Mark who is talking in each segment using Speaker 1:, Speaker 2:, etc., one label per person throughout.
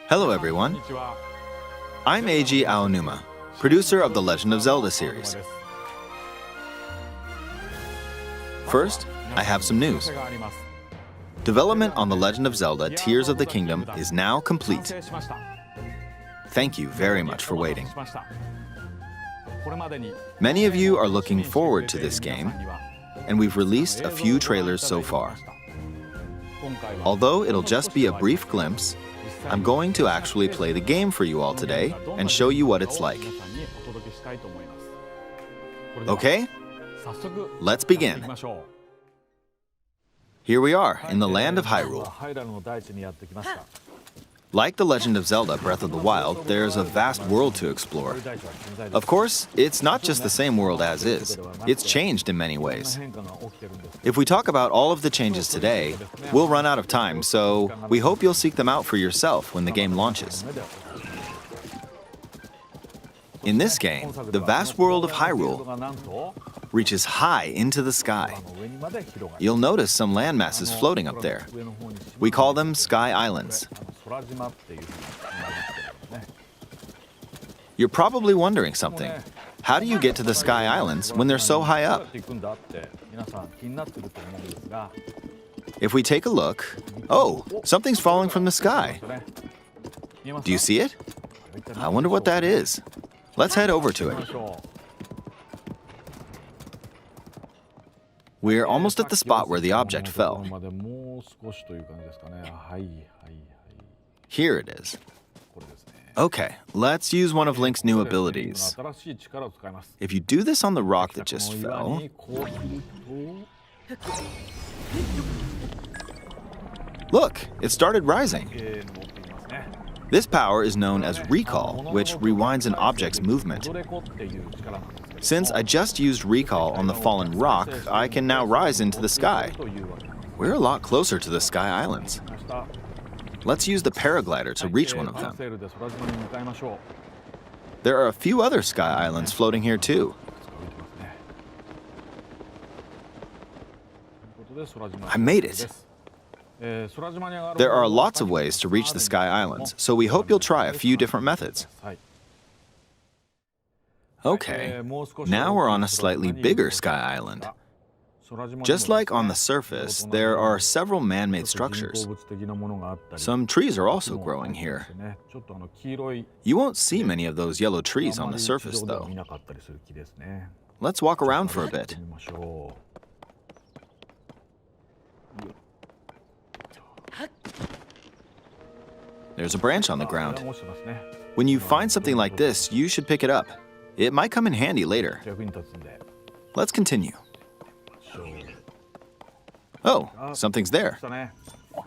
Speaker 1: Hello everyone, I'm Eiji Aonuma, producer of the Legend of Zelda series. First, I have some news. Development on the Legend of Zelda Tears of the Kingdom is now complete. Thank you very much for waiting. Many of you are looking forward to this game, and we've released a few trailers so far. Although it'll just be a brief glimpse, I'm going to actually play the game for you all today and show you what it's like. Okay, let's begin. Here we are in the land of Hyrule. Like The Legend of Zelda Breath of the Wild, there's a vast world to explore. Of course, it's not just the same world as is. It's changed in many ways. If we talk about all of the changes today, we'll run out of time, so we hope you'll seek them out for yourself when the game launches. In this game, the vast world of Hyrule reaches high into the sky. You'll notice some landmasses floating up there. We call them Sky Islands. You're probably wondering something. How do you get to the Sky Islands when they're so high up? If we take a look, oh, something's falling from the sky. Do you see it? I wonder what that is. Let's head over to it. We're almost at the spot where the object fell. Here it is. Okay, let's use one of Link's new abilities. If you do this on the rock that just fell... Look, it started rising. This power is known as Recall, which rewinds an object's movement. Since I just used Recall on the fallen rock, I can now rise into the sky. We're a lot closer to the Sky Islands. Let's use the paraglider to reach one of them. There are a few other Sky Islands floating here too. I made it. There are lots of ways to reach the Sky Islands, so we hope you'll try a few different methods. Okay, now we're on a slightly bigger Sky Island. Just like on the surface, there are several man-made structures. Some trees are also growing here. You won't see many of those yellow trees on the surface, though. Let's walk around for a bit. There's a branch on the ground. When you find something like this, you should pick it up. It might come in handy later. Let's continue. Oh, something's there.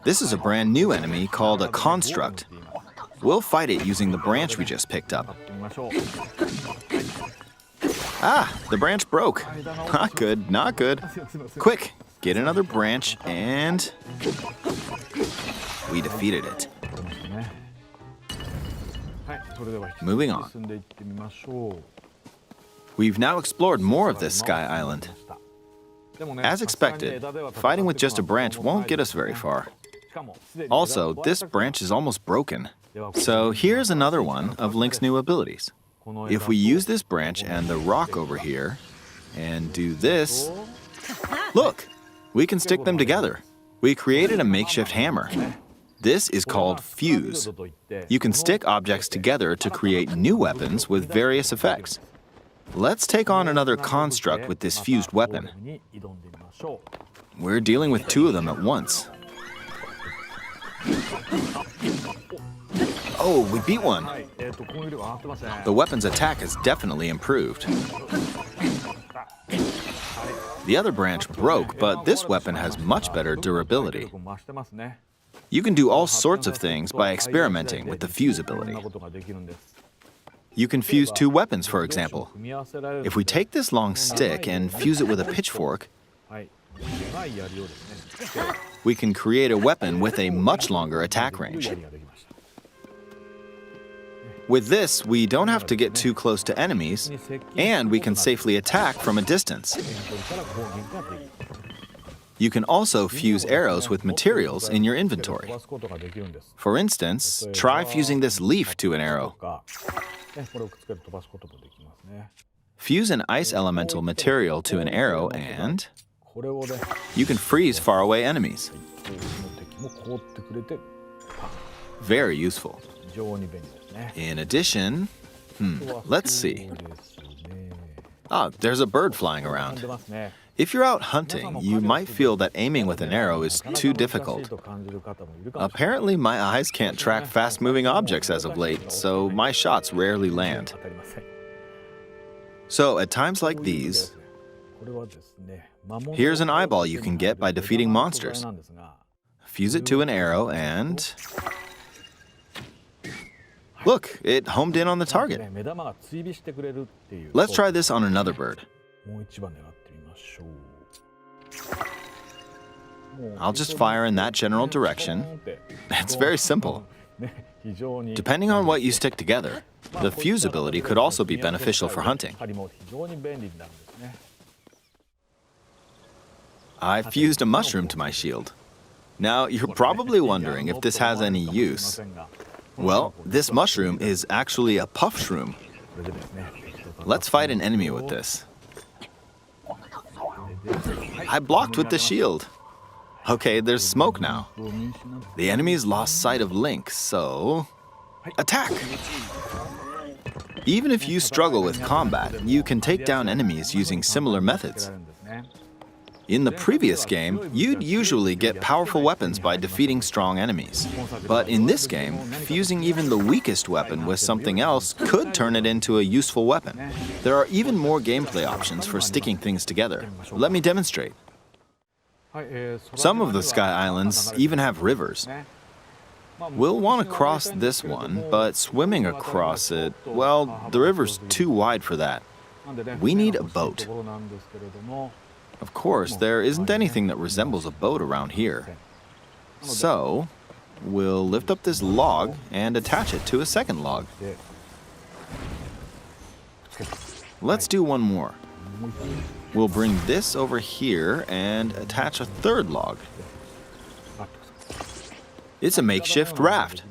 Speaker 1: This is a brand new enemy called a construct. We'll fight it using the branch we just picked up. Ah, the branch broke. Not good, not good. Quick, get another branch and... we defeated it. Moving on. We've now explored more of this Sky Island. As expected, fighting with just a branch won't get us very far. Also, this branch is almost broken. So here's another one of Link's new abilities. If we use this branch and the rock over here, and do this, look, we can stick them together. We created a makeshift hammer. This is called Fuse. You can stick objects together to create new weapons with various effects. Let's take on another construct with this fused weapon. We're dealing with two of them at once. Oh, we beat one. The weapon's attack has definitely improved. The other branch broke, but this weapon has much better durability. You can do all sorts of things by experimenting with the fuse ability. You can fuse two weapons, for example. If we take this long stick and fuse it with a pitchfork, we can create a weapon with a much longer attack range. With this, we don't have to get too close to enemies, and we can safely attack from a distance. You can also fuse arrows with materials in your inventory. For instance, try fusing this leaf to an arrow. Fuse an ice elemental material to an arrow and you can freeze faraway enemies. Very useful. In addition, let's see. There's a bird flying around. If you're out hunting, you might feel that aiming with an arrow is too difficult. Apparently, my eyes can't track fast-moving objects as of late, so my shots rarely land. So, at times like these, here's an eyeball you can get by defeating monsters. Fuse it to an arrow and... Look, it homed in on the target. Let's try this on another bird. I'll just fire in that general direction. It's very simple. Depending on what you stick together, the fuse ability could also be beneficial for hunting. I fused a mushroom to my shield. Now, you're probably wondering if this has any use. Well, this mushroom is actually a puff shroom. Let's fight an enemy with this. I blocked with the shield. Okay, there's smoke now. The enemy's lost sight of Link, so... attack! Even if you struggle with combat, you can take down enemies using similar methods. In the previous game, you'd usually get powerful weapons by defeating strong enemies. But in this game, fusing even the weakest weapon with something else could turn it into a useful weapon. There are even more gameplay options for sticking things together. Let me demonstrate. Some of the Sky Islands even have rivers. We'll want to cross this one, but swimming across it, well, the river's too wide for that. We need a boat. Of course, there isn't anything that resembles a boat around here. So, we'll lift up this log and attach it to a second log. Let's do one more. We'll bring this over here and attach a third log. It's a makeshift raft.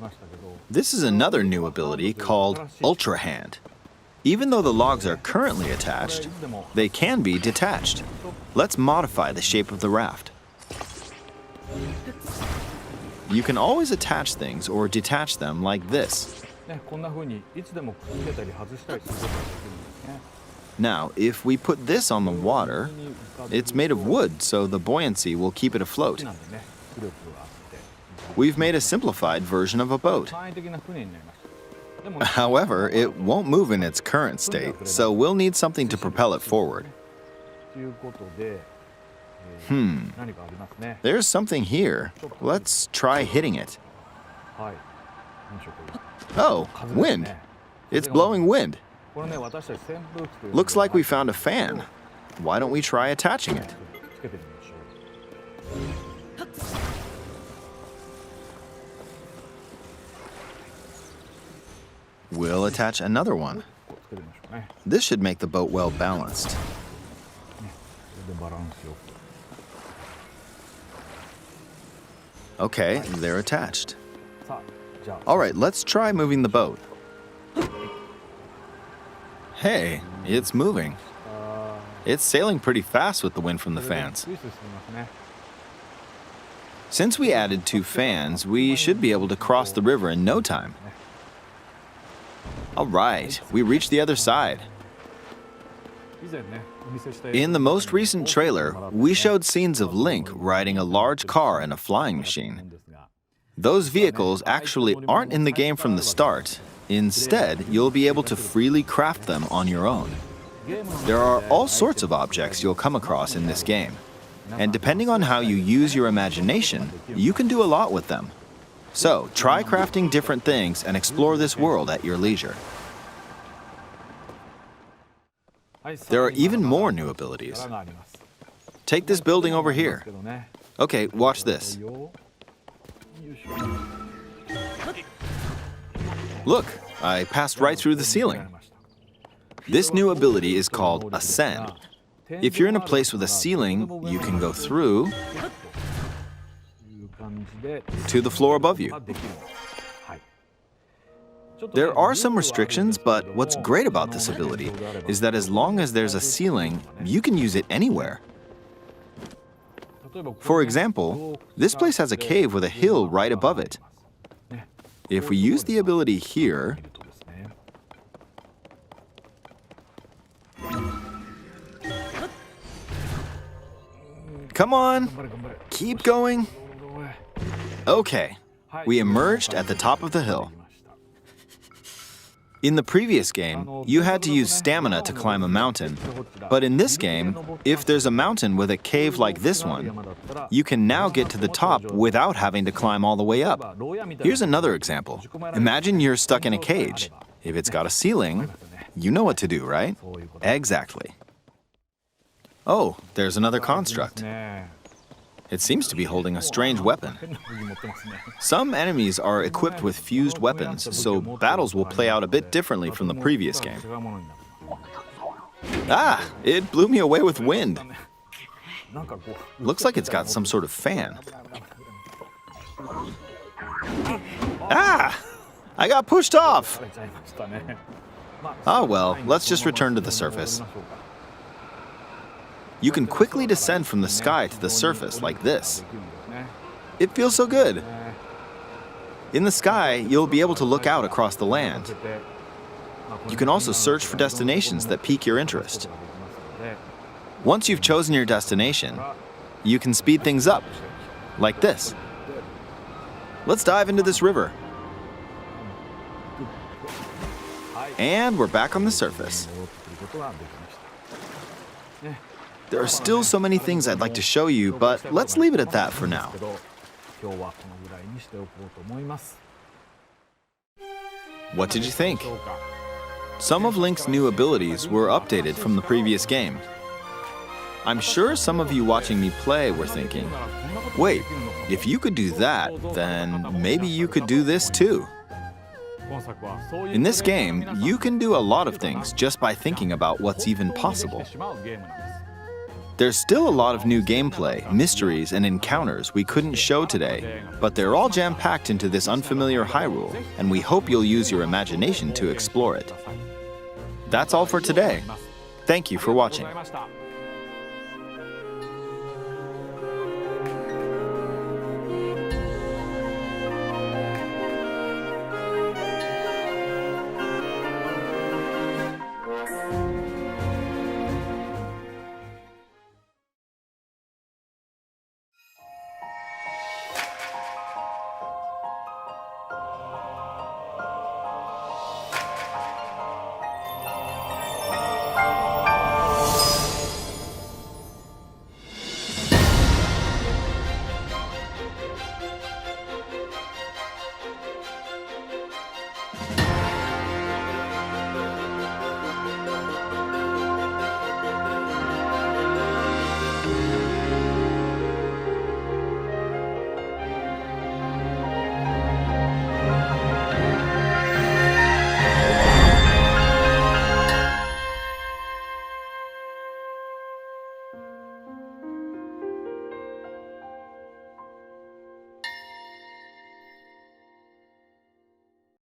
Speaker 1: This is another new ability called Ultra Hand. Even though the logs are currently attached, they can be detached. Let's modify the shape of the raft. You can always attach things or detach them like this. Now, if we put this on the water, it's made of wood, so the buoyancy will keep it afloat. We've made a simplified version of a boat. However, it won't move in its current state, so we'll need something to propel it forward. There's something here. Let's try hitting it. Oh, wind. It's blowing wind. Looks like we found a fan. Why don't we try attaching it? We'll attach another one. This should make the boat well balanced. Okay, they're attached. All right, let's try moving the boat. Hey, it's moving. It's sailing pretty fast with the wind from the fans. Since we added 2 fans, we should be able to cross the river in no time. All right, we reached the other side. In the most recent trailer, we showed scenes of Link riding a large car and a flying machine. Those vehicles actually aren't in the game from the start. Instead, you'll be able to freely craft them on your own. There are all sorts of objects you'll come across in this game. And depending on how you use your imagination, you can do a lot with them. So, try crafting different things and explore this world at your leisure. There are even more new abilities. Take this building over here. Okay, watch this. Look, I passed right through the ceiling. This new ability is called Ascend. If you're in a place with a ceiling, you can go through to the floor above you. There are some restrictions, but what's great about this ability is that as long as there's a ceiling, you can use it anywhere. For example, this place has a cave with a hill right above it. If we use the ability here, come on, keep going. Okay, we emerged at the top of the hill. In the previous game, you had to use stamina to climb a mountain. But in this game, if there's a mountain with a cave like this one, you can now get to the top without having to climb all the way up. Here's another example. Imagine you're stuck in a cage. If it's got a ceiling, you know what to do, right? Exactly. Oh, there's another construct. It seems to be holding a strange weapon. Some enemies are equipped with fused weapons, so battles will play out a bit differently from the previous game. Ah! It blew me away with wind. Looks like it's got some sort of fan. Ah! I got pushed off! Oh well, let's just return to the surface. You can quickly descend from the sky to the surface like this. It feels so good. In the sky, you'll be able to look out across the land. You can also search for destinations that pique your interest. Once you've chosen your destination, you can speed things up, like this. Let's dive into this river. And we're back on the surface. There are still so many things I'd like to show you, but let's leave it at that for now. What did you think? Some of Link's new abilities were updated from the previous game. I'm sure some of you watching me play were thinking, wait, if you could do that, then maybe you could do this too. In this game, you can do a lot of things just by thinking about what's even possible. There's still a lot of new gameplay, mysteries, and encounters we couldn't show today, but they're all jam-packed into this unfamiliar Hyrule, and we hope you'll use your imagination to explore it. That's all for today. Thank you for watching.